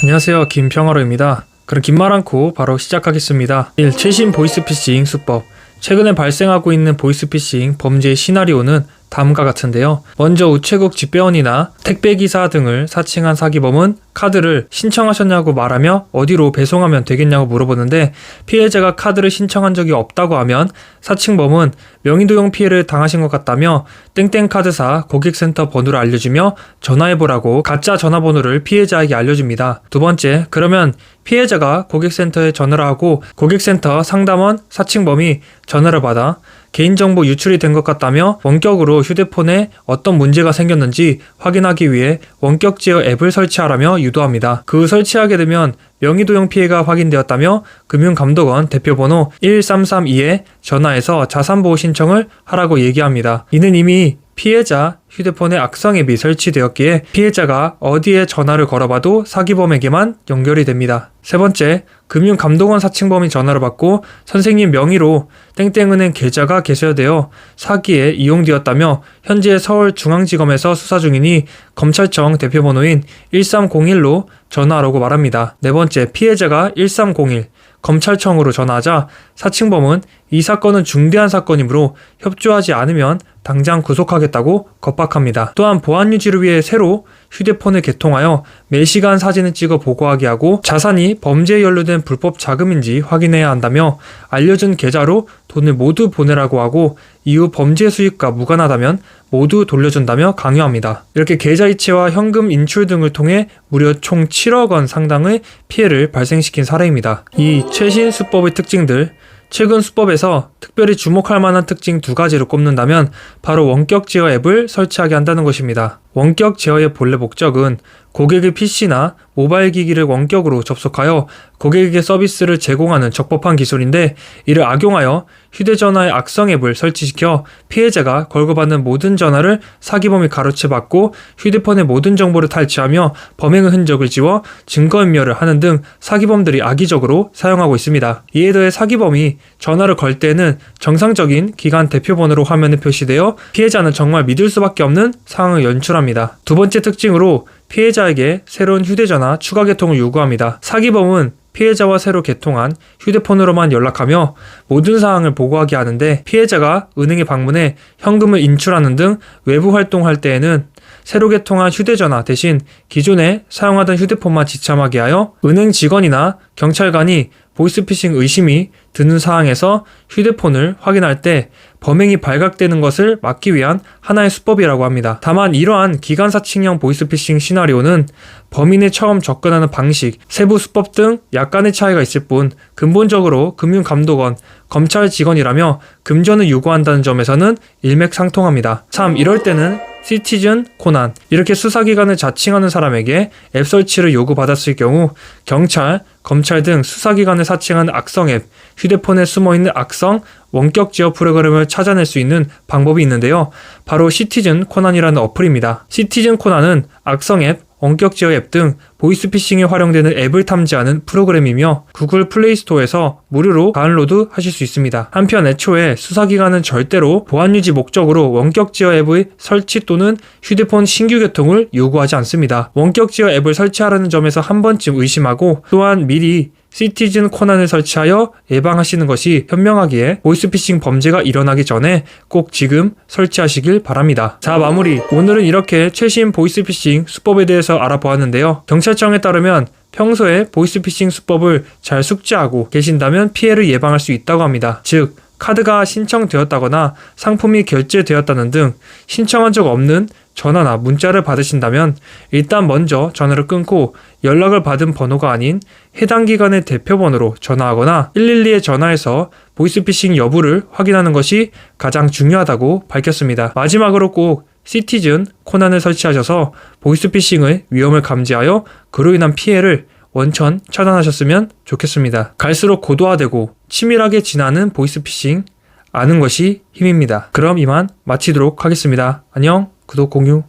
안녕하세요, 김평화로입니다. 그럼 긴 말 않고 바로 시작하겠습니다. 1. 최신 보이스피싱 수법. 최근에 발생하고 있는 보이스피싱 범죄의 시나리오는 다음과 같은데요. 먼저 우체국 집배원이나 택배기사 등을 사칭한 사기범은 카드를 신청하셨냐고 말하며 어디로 배송하면 되겠냐고 물어보는데, 피해자가 카드를 신청한 적이 없다고 하면 사칭범은 명의도용 피해를 당하신 것 같다며 땡땡카드사 고객센터 번호를 알려주며 전화해보라고 가짜 전화번호를 피해자에게 알려줍니다. 두 번째, 그러면 피해자가 고객센터에 전화를 하고 고객센터 상담원 사칭범이 전화를 받아 개인정보 유출이 된 것 같다며 원격으로 휴대폰에 어떤 문제가 생겼는지 확인하기 위해 원격 제어 앱을 설치하라며 유도합니다. 그 설치하게 되면 명의도용 피해가 확인되었다며 금융감독원 대표번호 1332에 전화해서 자산보호 신청을 하라고 얘기합니다. 이는 이미 피해자 휴대폰에 악성 앱이 설치되었기에 피해자가 어디에 전화를 걸어봐도 사기범에게만 연결이 됩니다. 세 번째, 금융감독원 사칭범이 전화를 받고 선생님 명의로 땡땡은행 계좌가 개설되어 사기에 이용되었다며 현재 서울중앙지검에서 수사 중이니 검찰청 대표번호인 1301로 전화하라고 말합니다. 네 번째, 피해자가 1301 검찰청으로 전화하자 사칭범은 이 사건은 중대한 사건이므로 협조하지 않으면 당장 구속하겠다고 겁박합니다. 또한 보안 유지를 위해 새로 휴대폰을 개통하여 매시간 사진을 찍어 보고하게 하고 자산이 범죄에 연루된 불법 자금인지 확인해야 한다며 알려준 계좌로 돈을 모두 보내라고 하고 이후 범죄 수익과 무관하다면 모두 돌려준다며 강요합니다. 이렇게 계좌 이체와 현금 인출 등을 통해 무려 총 7억 원 상당의 피해를 발생시킨 사례입니다. 이 최신 수법의 특징들, 최근 수법에서 특별히 주목할 만한 특징 두 가지를 꼽는다면 바로 원격 제어 앱을 설치하게 한다는 것입니다. 원격 제어의 본래 목적은 고객의 PC나 모바일 기기를 원격으로 접속하여 고객에게 서비스를 제공하는 적법한 기술인데, 이를 악용하여 휴대전화에 악성 앱을 설치시켜 피해자가 걸고 받는 모든 전화를 사기범이 가로채받고 휴대폰의 모든 정보를 탈취하며 범행의 흔적을 지워 증거인멸을 하는 등 사기범들이 악의적으로 사용하고 있습니다. 이에 더해 사기범이 전화를 걸 때는 정상적인 기관 대표번호로 화면에 표시되어 피해자는 정말 믿을 수밖에 없는 상황을 연출합니다. 두 번째 특징으로 피해자에게 새로운 휴대전화 추가 개통을 요구합니다. 사기범은 피해자와 새로 개통한 휴대폰으로만 연락하며 모든 사항을 보고하게 하는데, 피해자가 은행에 방문해 현금을 인출하는 등 외부 활동할 때에는 새로 개통한 휴대전화 대신 기존에 사용하던 휴대폰만 지참하게 하여 은행 직원이나 경찰관이 보이스피싱 의심이 드는 사항에서 휴대폰을 확인할 때 범행이 발각되는 것을 막기 위한 하나의 수법이라고 합니다. 다만 이러한 기관사칭형 보이스피싱 시나리오는 범인이 처음 접근하는 방식, 세부 수법 등 약간의 차이가 있을 뿐 근본적으로 금융감독원, 검찰 직원이라며 금전을 요구한다는 점에서는 일맥상통합니다. 3. 이럴 때는 시티즌 코난, 이렇게 수사기관을 자칭하는 사람에게 앱 설치를 요구받았을 경우 경찰, 검찰 등 수사기관을 사칭하는 악성 앱, 휴대폰에 숨어있는 악성 원격 제어 프로그램을 찾아낼 수 있는 방법이 있는데요. 바로 시티즌 코난이라는 어플입니다. 시티즌 코난은 악성 앱, 원격 제어 앱 등 보이스피싱에 활용되는 앱을 탐지하는 프로그램이며 구글 플레이스토어에서 무료로 다운로드 하실 수 있습니다. 한편 애초에 수사기관은 절대로 보안 유지 목적으로 원격 제어 앱의 설치 또는 휴대폰 신규 개통을 요구하지 않습니다. 원격 제어 앱을 설치하라는 점에서 한 번쯤 의심하고 또한 미리 시티즌 코난을 설치하여 예방하시는 것이 현명하기에 보이스피싱 범죄가 일어나기 전에 꼭 지금 설치하시길 바랍니다. 자, 마무리. 오늘은 이렇게 최신 보이스피싱 수법에 대해서 알아보았는데요. 경찰청에 따르면 평소에 보이스피싱 수법을 잘 숙지하고 계신다면 피해를 예방할 수 있다고 합니다. 즉, 카드가 신청되었다거나 상품이 결제되었다는 등 신청한 적 없는 전화나 문자를 받으신다면 일단 먼저 전화를 끊고 연락을 받은 번호가 아닌 해당 기관의 대표번호로 전화하거나 112에 전화해서 보이스피싱 여부를 확인하는 것이 가장 중요하다고 밝혔습니다. 마지막으로 꼭 시티즌 코난을 설치하셔서 보이스피싱의 위험을 감지하여 그로 인한 피해를 원천 차단하셨으면 좋겠습니다. 갈수록 고도화되고 치밀하게 진화하는 보이스피싱, 아는 것이 힘입니다. 그럼 이만 마치도록 하겠습니다. 안녕, 구독, 공유